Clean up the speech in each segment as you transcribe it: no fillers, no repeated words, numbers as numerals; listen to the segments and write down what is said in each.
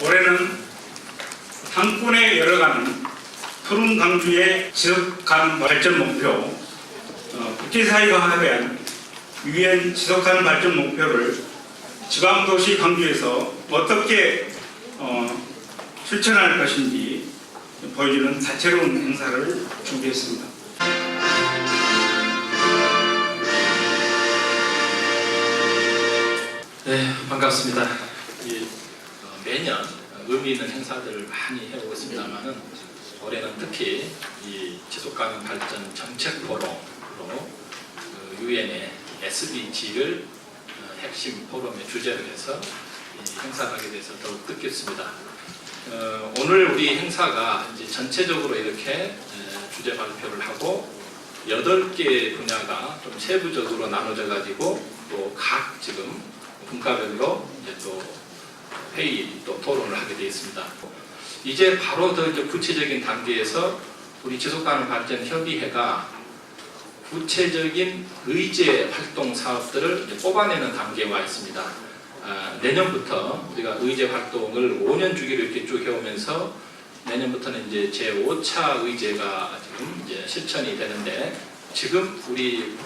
올해는 당권에 열어가는 푸른 강주의 지속가능 발전 목표, 국제사회가 합의한 유엔 지속가능 발전 목표를 지방도시 강주에서 어떻게 실천할 것인지 보여주는 다채로운 행사를 준비했습니다. 네, 반갑습니다. 매년 의미 있는 행사들을 많이 해오고 있습니다만은 올해는 특히 이 지속가능 발전 정책 포럼으로 유엔의 SDG를 핵심 포럼의 주제로 해서 이 행사를 하게 돼서 더욱 뜻깊습니다. 오늘 우리 행사가 이제 전체적으로 이렇게 주제 발표를 하고 8개 분야가 좀 세부적으로 나눠져 가지고 또 각 지금 분과별로 이제 또 회의 또 토론을 하게 되어 있습니다. 이제 바로 더 이제 구체적인 단계에서 우리 지속가능 발전 협의회가 구체적인 의제 활동 사업들을 이제 뽑아내는 단계에 와 있습니다. 내년부터 우리가 의제 활동을 5년 주기로 이렇게 쭉 해오면서 내년부터는 이제 제5차 의제가 지금 이제 실천이 되는데, 지금 우리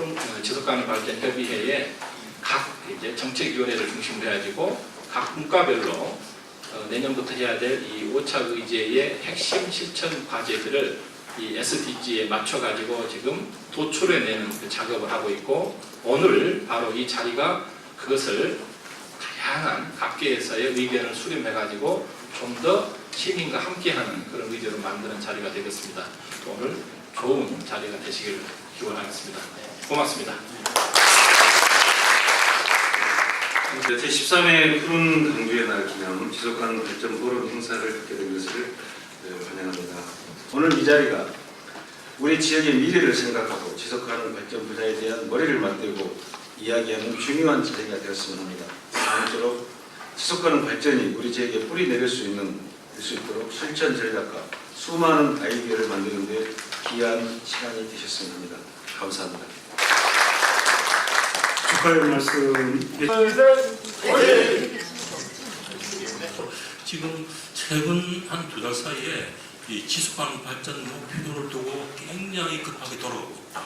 지속가능 발전 협의회에 각 이제 정책위원회를 중심으로 해가지고 각 분과별로 내년부터 해야 될 이 5차 의제의 핵심 실천 과제들을 이 SDG에 맞춰가지고 지금 도출해내는 그 작업을 하고 있고, 오늘 바로 이 자리가 그것을 다양한 각계에서의 의견을 수렴해가지고 좀 더 시민과 함께하는 그런 의제로 만드는 자리가 되겠습니다. 오늘 좋은 자리가 되시길 기원하겠습니다. 고맙습니다. 제13회 푸른 강주의 날 기념 지속가능 발전 포럼 행사를 갖게 된 것을 환영합니다. 오늘 이 자리가 우리 지역의 미래를 생각하고 지속가능 발전 분야에 대한 머리를 맞대고 이야기하는 중요한 자리가 되었으면 합니다. 아무쪼록 지속가능 발전이 우리 지역에 뿌리 내릴 수 있도록 실천 전략과 수많은 아이디어를 만드는 데 귀한 시간이 되셨으면 합니다. 감사합니다. 축하의 말씀. 지금 최근 한 2달 사이에 이 지속가능 발전 목표를 두고 굉장히 급하게 돌아가고 있다,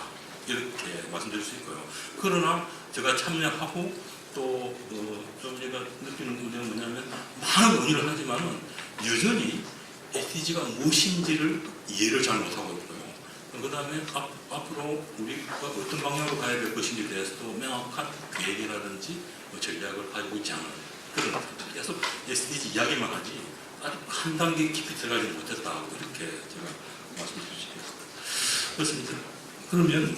이렇게 말씀드릴 수 있고요. 그러나 제가 참여하고 또 좀 제가 느끼는 문제는 뭐냐면, 많은 논의를 하지만은 여전히 SDG가 무엇인지를 이해를 잘 못하고 있고요. 그 다음에 앞으로 우리가 어떤 방향으로 가야 될 것인지에 대해서도 명확한 계획이라든지 전략을 가지고 있지 않은 그런 상태입니다. 계속 SDG 이야기만 하지 아직 한 단계 깊이 들어가지 못했다, 이렇게 제가 말씀드릴 수 있습니다. 그렇습니다. 그러면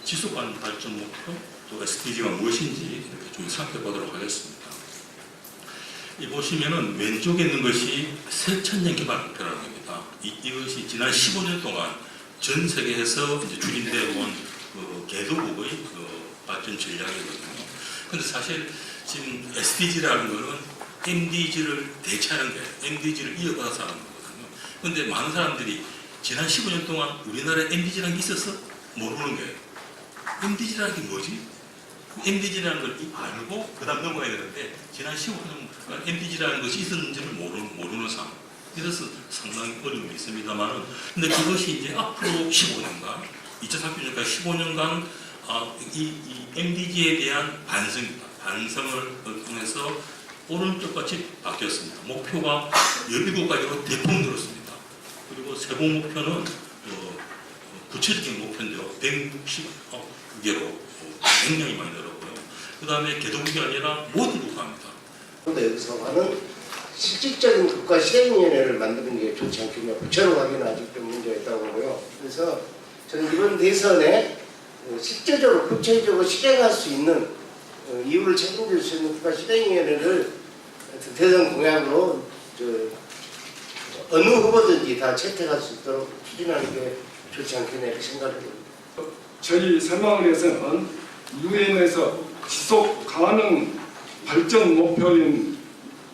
지속가능 발전 목표, 또 SDG가 무엇인지 이렇게 좀 살펴보도록 하겠습니다. 이 보시면은 왼쪽에 있는 것이 새천년 개발 목표라는 겁니다. 이것이 지난 15년 동안 전 세계에서 이제 추진되어 온 개도국의 발전 전략이거든요. 근데 사실 지금 SDG라는 거는 MDG를 대체하는 게, MDG를 이어받아서 하는 거거든요. 근데 많은 사람들이 지난 15년 동안 우리나라에 MDG라는 게 있었어? 모르는 거예요. MDG라는 게 뭐지? MDG라는 걸 알고 그 다음 넘어가야 되는데, 지난 15년간 MDG라는 것이 있었는지를 모르는 상황. 그래서 상당히 어려움이 있습니다만은, 근데 그것이 이제 앞으로 15년간, 2030년까지 15년간 이 MDG에 대한 반성입니다. 반성을 통해서 오른쪽같이 바뀌었습니다. 목표가 17가지로 대폭 늘었습니다. 그리고 세부 목표는 구체적인 목표인데요, 160개로 굉장히 많이 늘었고요. 그 다음에 개도국이 아니라 모든 국가입니다. 그런데 여기서는 실질적인 국가 시행위원회를 만드는 게 좋지 않겠냐. 부처로 가기는 아직도 문제가 있다고 보고요. 그래서 저는 이번 대선에 실제적으로 구체적으로 실행할 수 있는 이유를 책임질 수 있는 국가 시행위원회를 대선 공약으로 어느 후보든지 다 채택할 수 있도록 추진하는 게 좋지 않겠냐 이렇게 생각합니다. 저희 새마을에서는 유엔에서 지속 가능 발전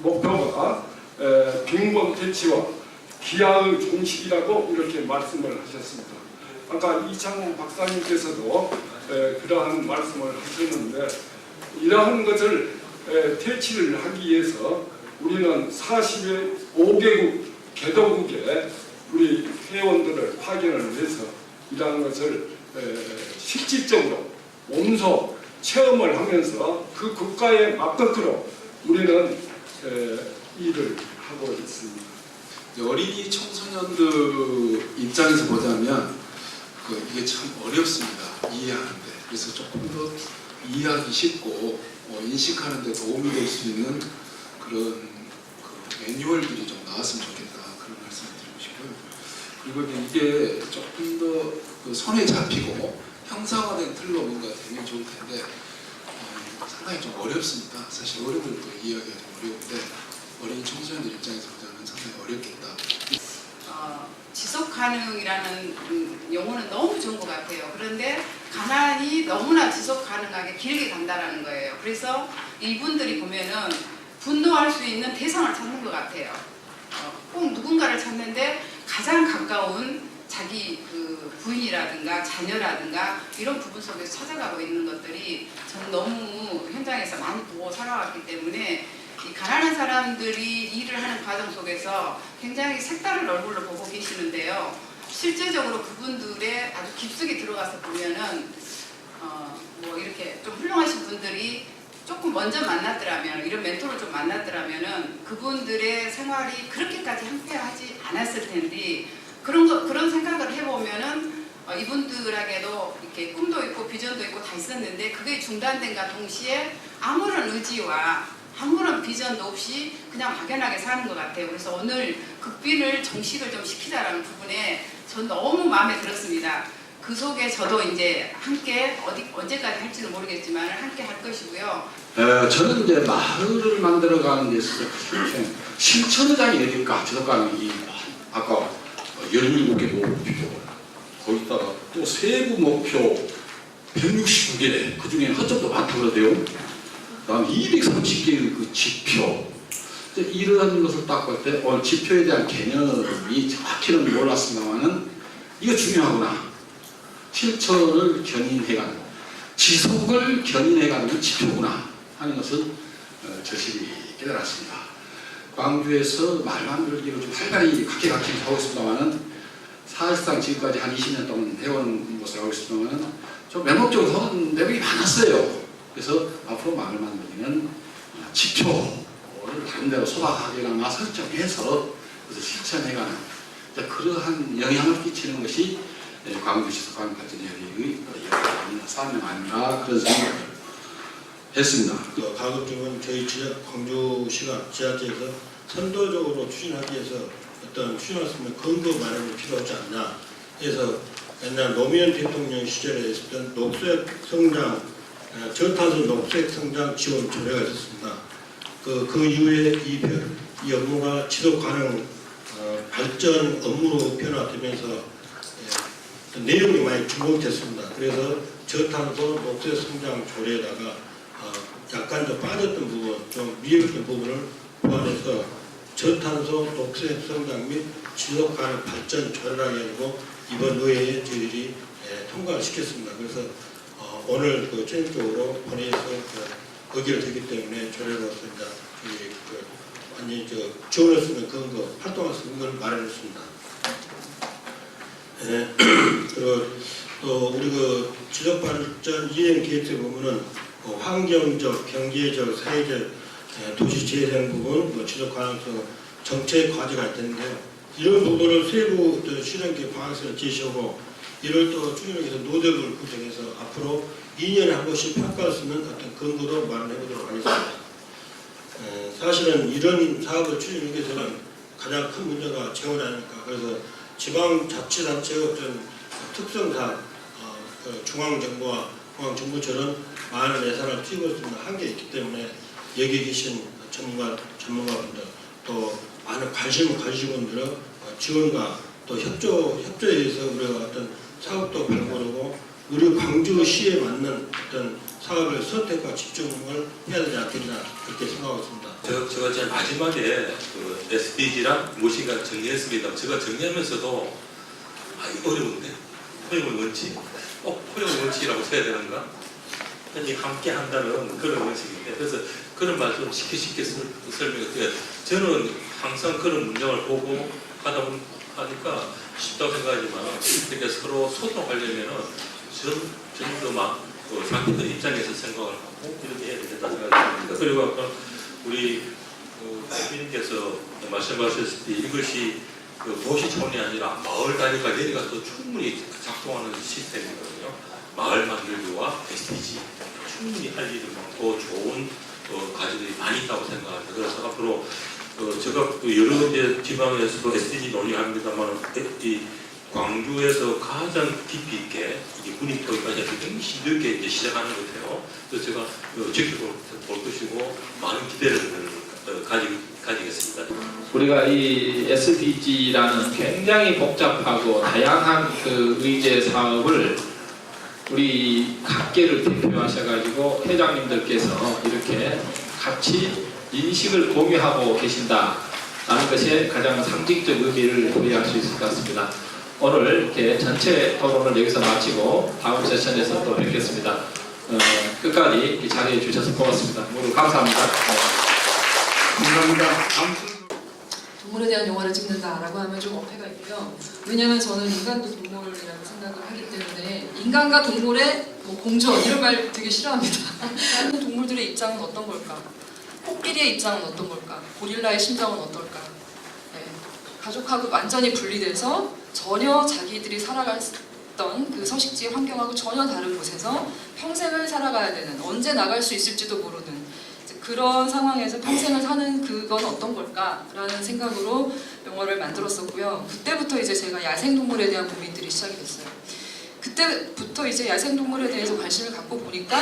목표가 빈곤 퇴치와 기아의 종식이라고 이렇게 말씀을 하셨습니다. 아까 이창훈 박사님께서도 그러한 말씀을 하셨는데, 이러한 것을 퇴치를 하기 위해서 우리는 45개국 개도국에 우리 회원들을 파견을 해서 이러한 것을 실질적으로 몸소 체험을 하면서 그 국가에 맞게끔 우리는 일을 하고 있습니다. 어린이 청소년들 입장에서 보자면 이게 참 어렵습니다. 이해하는데. 그래서 조금 더 이해하기 쉽고 인식하는 데 도움이 될 수 있는 그런 매뉴얼들이 좀 나왔으면 좋겠다. 그런 말씀을 드리고 싶고요. 그리고 이게 조금 더 손에 잡히고 형상화된 틀로 뭔가 되면 좋을 텐데 상당히 좀 어렵습니다. 사실 어른들도 이해하기가 좀 어려운데 어린이 청소년들 입장에서 보자면 상당히 어렵겠다. 지속 가능이라는 용어는 너무 좋은 것 같아요. 그런데 가난이 너무나 지속 가능하게 길게 간다라는 거예요. 그래서 이분들이 보면은 분노할 수 있는 대상을 찾는 것 같아요. 꼭 누군가를 찾는데 가장 가까운 자기 그 부인이라든가 자녀라든가 이런 부분 속에서 찾아가고 있는 것들이 저는 너무 현장에서 많이 보고 살아왔기 때문에 이 가난한 사람들이 일을 하는 과정 속에서 굉장히 색다른 얼굴로 보고 계시는데요. 실제적으로 그분들의 아주 깊숙이 들어가서 보면은 뭐 이렇게 좀 훌륭하신 분들이 조금 먼저 만났더라면, 이런 멘토를 좀 만났더라면은 그분들의 생활이 그렇게까지 함께하지 않았을 텐데 그런 생각을 해보면은 이분들에게도 이렇게 꿈도 있고 비전도 있고 다 있었는데 그게 중단된과 동시에 아무런 의지와 아무런 비전도 없이 그냥 막연하게 사는 것 같아요. 그래서 오늘 극빈을 정식을 좀 시키자라는 부분에 전 너무 마음에 들었습니다. 그 속에 저도 이제 함께 언제까지 할지는 모르겠지만 함께 할 것이고요. 저는 이제 마을을 만들어가는 데 있어서 실천의 장이 어딜까? 지속가능이 아까 17개 목표, 거기다가 또 세부 목표 169개, 그 중에 허점도 많다고 그러대요. 그다음 230개의 그 지표. 이러한 것을 딱 볼 때 오늘 지표에 대한 개념이 정확히는 몰랐습니다만은 이거 중요하구나. 실천을 견인해가는, 지속을 견인해가는 지표구나 하는 것을 절실히 깨달았습니다. 광주에서 말 만들기로 좀 활발히 각계각층 하고 있습니다만은 사실상 지금까지 한 20년 동안 해온 것을 하고 있습니다만은 좀 명목적으로 하는 내용이 많았어요. 그래서 앞으로 마을 만들기는 지표를 다른데로 소박하게나마 설정해서 그래서 실천해가는 그러한 영향을 끼치는 것이 광주 지속가능 발전 협의회의 사명 아닌가 그런 생각을 했습니다. 가급적이면 저희 광주시가 지자체에서 선도적으로 추진하기 위해서 어떤 추진할 수 있는 근거 마련이 필요하지 않나 해서 옛날 노무현 대통령 시절에 있었던 녹색 성장, 저탄소 녹색 성장 지원 조례가 있었습니다. 그 이후에 이 업무가 지속 가능 발전 업무로 변화되면서 내용이 많이 주목됐습니다. 그래서 저탄소 녹색 성장 조례에다가 약간 좀 빠졌던 부분, 좀 미흡했던 부분을 포함해서 저탄소 녹색 성장 및 지속 가능 발전 조례라고 해가지고 이번 의회에 저희들이 통과를 시켰습니다. 그래서 오늘 최종적으로 본회의에서 의결이 되기 때문에 조례로서 이제 완전히 지원할 수 있는 근거, 활동할 수 있는 걸 마련했습니다. 그리고 또 우리 지속발전 이행 계획서에 보면은 환경적, 경제적, 사회적, 도시 재생 부분, 지속 가능성 정책 과제가 있는데요. 이런 부분을 세부 실행 계획 방향성을 제시하고 이를 또 추진하기 위해서 노력을 구성해서 앞으로 2년에 한 번씩 평가할 수 있는 어떤 근거도 마련해 보도록 하겠습니다. 사실은 이런 사업을 추진하기 위해서는 가장 큰 문제가 재원 아닙니까? 그래서 지방자치단체의 어떤 특성상 중앙정부와 중앙정부처럼 많은 예산을 투입할 수 있는 한계가 있기 때문에 여기 계신 전문가분들 또 많은 관심을 가지신 분들의 지원과 또 협조에 의해서 우리가 어떤 사업도 발굴하고 우리 광주시에 맞는 어떤 사업의 선택과 집중을 해야 되지 않겠나 그렇게 생각하고 있습니다. 제가 제일 마지막에 SDG랑 무엇인가 정리했습니다. 제가 정리하면서도 이거 어려운데 허용의 원칙? 허용의 원칙이라고 써야 되는가? 편이 함께 한다는 그런 원칙인데, 그래서 그런 말씀 쉽게 설명해요. 저는 항상 그런 문장을 보고 하니까 쉽다고 생각하지만, 이렇게 서로 소통하려면은 전도 막 자기들 입장에서 생각을 하고 이렇게 해야 된다 생각합니다. 그리고 아까 우리 대표님께서 말씀하셨을 때 이것이 도시 차원이 아니라 마을 단위가 내려가서 충분히 작동하는 시스템이거든요. 마을 만들기와 SDG 충분히 할 일이 많고 좋은 과제들이 많이 있다고 생각합니다. 그래서 앞으로 제가 여러 이제 지방에서도 SDG 논의합니다만 이 광주에서 가장 깊이 있게 이게 군입도까지 굉장히 힘들게 이제 시작하는 것 같아요. 그래서 제가 지켜볼 것이고 많은 기대를 가지겠습니다. 우리가 이 SDG라는 굉장히 복잡하고 다양한 그 의제 사업을 우리 각계를 대표하셔가지고 회장님들께서 이렇게 같이 인식을 공유하고 계신다라는 것에 가장 상징적 의미를 부여할 수 있을 것 같습니다. 오늘 이렇게 전체 토론을 여기서 마치고 다음 세션에서 또 뵙겠습니다. 끝까지 자리해 주셔서 고맙습니다. 모두 감사합니다. 감사합니다. 동물에 대한 영화를 찍는다라고 하면 좀 어폐가 있고요. 왜냐하면 저는 인간도 동물이라고 생각을 하기 때문에 인간과 동물의 공존 이런 말 되게 싫어합니다. 동물들의 입장은 어떤 걸까? 코끼리의 입장은 어떤 걸까? 고릴라의 심정은 어떨까? 네. 가족하고 완전히 분리돼서 전혀 자기들이 살아갔던 그 서식지 환경하고 전혀 다른 곳에서 평생을 살아가야 되는, 언제 나갈 수 있을지도 모르는 그런 상황에서 평생을 사는 그건 어떤 걸까라는 생각으로 영화를 만들었었고요. 그때부터 이제 제가 야생동물에 대한 고민들이 시작이 됐어요. 그때부터 이제 야생동물에 대해서 관심을 갖고 보니까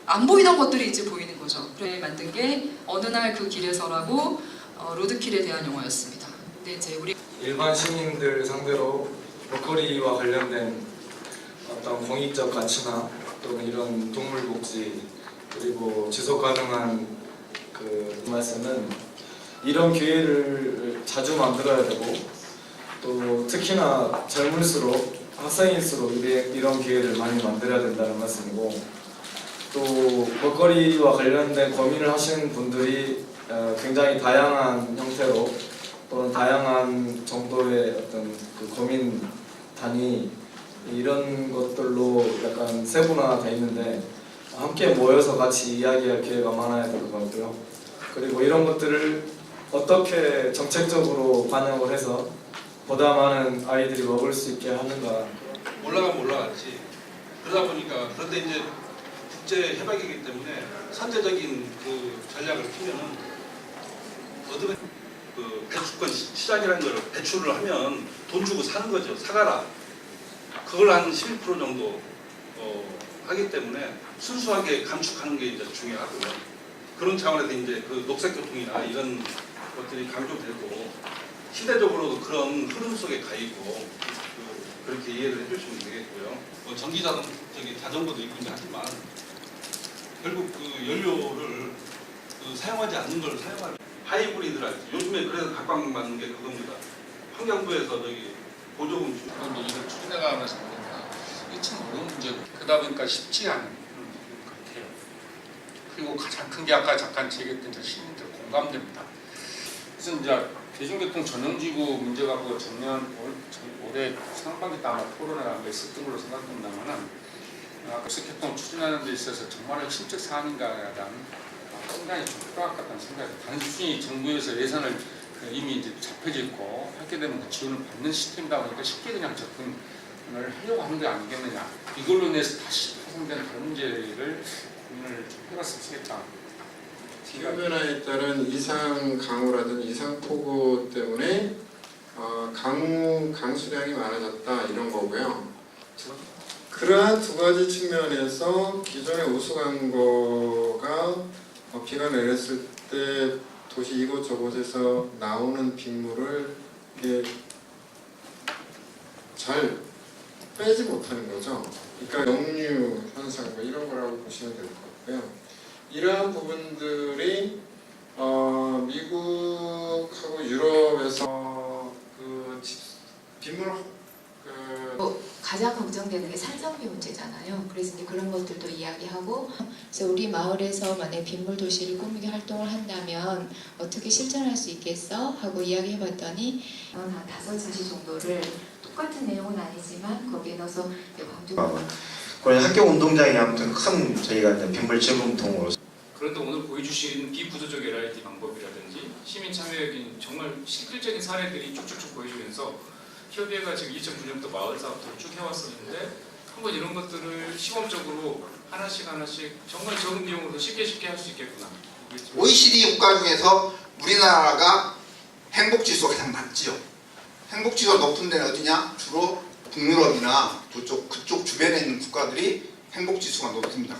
안 보이던 것들이 이제 보이는 거죠. 그래 만든 게 어느 날 그 길에서라고 로드킬에 대한 영화였습니다. 근데 이제 우리 일반 시민들 상대로 먹거리와 관련된 어떤 공익적 가치나 또는 이런 동물 복지 그리고 지속 가능한 그 말씀은 이런 기회를 자주 만들어야 되고 또 특히나 젊을수록 학생일수록 이런 기회를 많이 만들어야 된다는 말씀이고 또 먹거리와 관련된 고민을 하시는 분들이 굉장히 다양한 형태로 또는 다양한 정도의 어떤 그 고민 단위 이런 것들로 약간 세분화되어 있는데 함께 모여서 같이 이야기할 기회가 많아야 될 것 같고요. 그리고 이런 것들을 어떻게 정책적으로 반영을 해서 보다 많은 아이들이 먹을 수 있게 하는가. 올라가면 올라갔지. 그러다 보니까 그런데 이제 국제 협약이기 때문에 선제적인 그 전략을 피면은 어떻게 그 배출권 시장이라는 걸 배출을 하면 돈 주고 사는 거죠. 사가라. 그걸 한 11% 정도 하기 때문에 순수하게 감축하는 게 이제 중요하고요. 그런 차원에서 이제 그 녹색교통이나 이런 것들이 강조되고 시대적으로도 그런 흐름 속에 가 있고 그렇게 이해를 해주시면 되겠고요. 자전거도 있긴 하지만 결국 그 연료를 사용하지 않는 걸 사용하는 하이브리드라 요즘에 그래서 각광받는 게 그겁니다. 환경부에서 보조금 주고 이걸 추진해가면서 보니까 이게 참 어려운 문제고 그러다 보니까 쉽지 않은 것 같아요. 그리고 가장 큰 게 아까 잠깐 제기했던 저 시민들 공감됩니다. 그래서 이제 대중교통 전용지구 문제 갖고 올해 상반기 때 아마 토론을 한 거 있었던 걸로 생각된다면은 교통교통 추진하는 데 있어서 정말 핵심적 사안인가에 대한 상당히 좀 필요할 것 같다는 생각이 단순히 정부에서 예산을 이미 이제 잡혀져 있고 하게 되면 그 지원을 받는 시스템이다 보니까 쉽게 그냥 접근을 하려고 하는 게 아니겠느냐. 이걸로 인해서 다시 파생된 다른 문제를 고민을 좀 해봤으면 좋겠다. 기후변화에 따른 이상 강우라든지 이상 폭우 때문에 강수량이 많아졌다 이런 거고요. 그러한 두 가지 측면에서 기존의 우수광고가 비가 내렸을 때 도시 이곳저곳에서 나오는 빗물을 잘 빼지 못하는 거죠. 그러니까 역류 현상 이런 거라고 보시면 될 것 같고요. 이러한 부분들이 미국하고 유럽에서 그 빗물 가장 걱정되는 게 산성비 문제잖아요. 그래서 이제 그런 것들도 이야기하고, 그래서 우리 마을에서 만약 빗물 도시를 꾸미게 활동을 한다면 어떻게 실천할 수 있겠어? 하고 이야기해봤더니 한 5가지 정도를 똑같은 내용은 아니지만 거기에 넣어서 광주. 그런 학교 운동장이 아무튼 큰 저희가 이제 빗물 저금통으로. 그런데 오늘 보여주신 비구조적 LRT 방법이라든지 시민 참여적인 정말 실질적인 사례들이 쭉쭉쭉 보여주면서 협의회가 지금 2009년부터 마을 사업들을 쭉 해왔었는데 한번 이런 것들을 시범적으로 하나씩 정말 적은 비용으로 쉽게 할 수 있겠구나. OECD 국가 중에서 우리나라가 행복지수가 가장 낮지요. 행복지수가 높은 데는 어디냐? 주로 북유럽이나 그쪽 주변에 있는 국가들이 행복지수가 높습니다.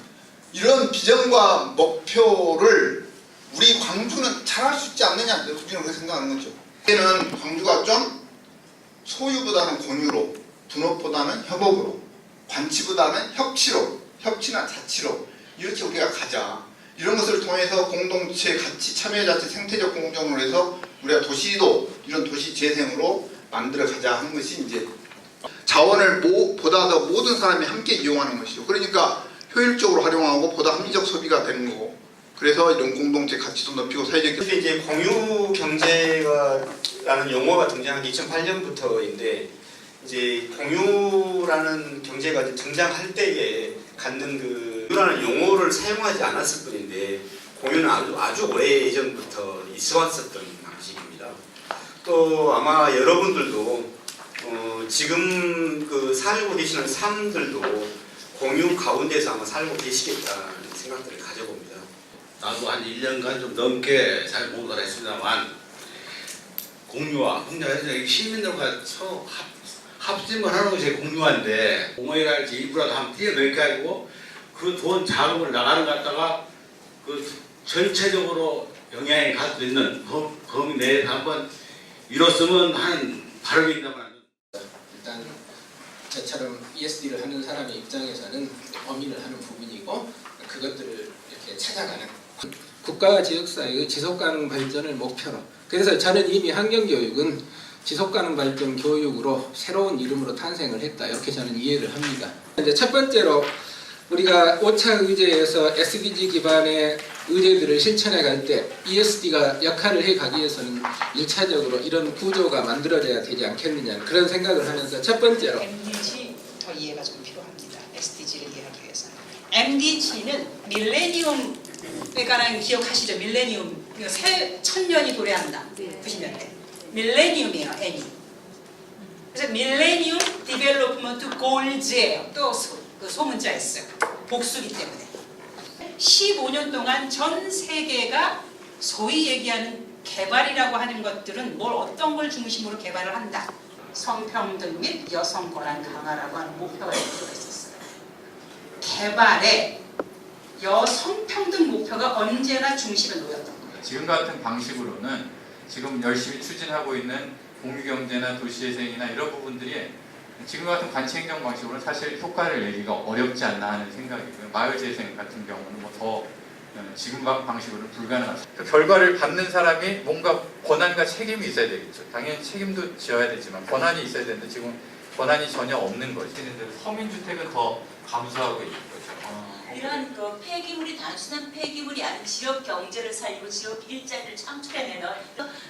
이런 비전과 목표를 우리 광주는 잘할 수 있지 않느냐, 우리는 그렇게 생각하는 거죠. 이제는 광주가 좀 소유보다는 공유로, 분업보다는 협업으로, 관치보다는 협치나 자치로 이렇게 우리가 가자. 이런 것을 통해서 공동체 가치, 참여자치, 생태적 공존을 해서 우리가 도시도 이런 도시 재생으로 만들어 가자 하는 것이 이제 자원을 보다 더 모든 사람이 함께 이용하는 것이죠. 그러니까 효율적으로 활용하고 보다 합리적 소비가 되는 거고, 그래서 이런 공동체 가치도 높이고 사회적. 이제 공유 경제가라는 용어가 등장한 게 2008년부터인데 이제 공유라는 경제가 이제 등장할 때에 갖는 그 공유라는 용어를 사용하지 않았을 뿐인데 공유는 아주 오래 예전부터 있어왔었던 방식입니다. 또 아마 여러분들도 지금 그 살고 계시는 삶들도 공유 가운데서 아마 살고 계시겠다는 생각들을 가져봅니다. 나도 한 1년간 좀 넘게 잘 모르겠다 했습니다만 공유와 공유해서 시민들과 서로 합심을 하는 것이 공유한데 공원이랄지 일부라도 한번 뛰어넘게 하고 그 돈 자금을 나가는 것 갖다가 그 전체적으로 영향이 갈 수 있는 범위 내에 한번 이뤘으면 하는 바람이 있다만 일단 저처럼 ESD를 하는 사람의 입장에서는 범위를 하는 부분이고 그것들을 이렇게 찾아가는 국가와 지역사회의 지속가능 발전을 목표로. 그래서 저는 이미 환경교육은 지속가능 발전 교육으로 새로운 이름으로 탄생을 했다, 이렇게 저는 이해를 합니다. 이제 첫 번째로 우리가 5차 의제에서 SDG 기반의 의제들을 실천해 갈 때 ESD가 역할을 해 가기 위해서는 1차적으로 이런 구조가 만들어져야 되지 않겠느냐, 그런 생각을 하면서 첫 번째로 MDG 더 이해가 좀 필요합니다. SDG를 이해하기 위해서는. MDG는 밀레니엄에 관한 기억하시죠? 밀레니엄, 새 천년이 도래한다. 90년대. 밀레니엄이에요, M이. 그래서 밀레니엄 디벨롭먼트 골즈예요. 또 그 소문자 있어요. 복수기 때문에. 15년 동안 전 세계가 소위 얘기하는 개발이라고 하는 것들은 어떤 걸 중심으로 개발을 한다. 성평등 및 여성 권한 강화라고 하는 목표가 있었어요. 개발에 여성평등 목표가 언제나 중심에 놓였던 거예요. 지금 같은 방식으로는 지금 열심히 추진하고 있는 공유경제나 도시재생이나 이런 부분들이 지금 같은 관치행정 방식으로는 사실 효과를 내기가 어렵지 않나 하는 생각이고요. 마을재생 같은 경우는 더 지금 방식으로는 불가능합니다. 결과를 받는 사람이 뭔가 권한과 책임이 있어야 되겠죠. 당연히 책임도 지어야 되지만 권한이 있어야 되는데 지금 권한이 전혀 없는 거죠. 서민주택은 더 감소하고 있는 거죠. 이런 그 폐기물이 단순한 폐기물이 아닌 지역 경제를 살리고 지역 일자리를 창출해내는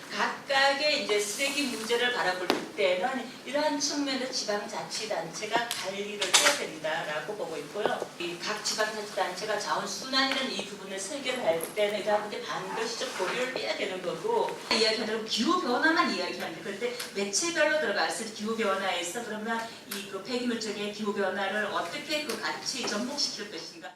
각각의 이제 쓰레기 문제를 바라볼 때는 이러한 측면에서 지방자치단체가 관리를 해야 된다라고 보고 있고요. 이 각 지방자치단체가 자원순환이라는 이 부분을 설계를 할 때는 이러한 문제 반드시 좀 고려를 해야 되는 거고, 이야기하는 기후변화만 이야기하는데 그런데 매체별로 들어갔을 때 기후변화에서 그러면 이 그 폐기물 쪽의 기후변화를 어떻게 그 같이 접목시킬 것인가.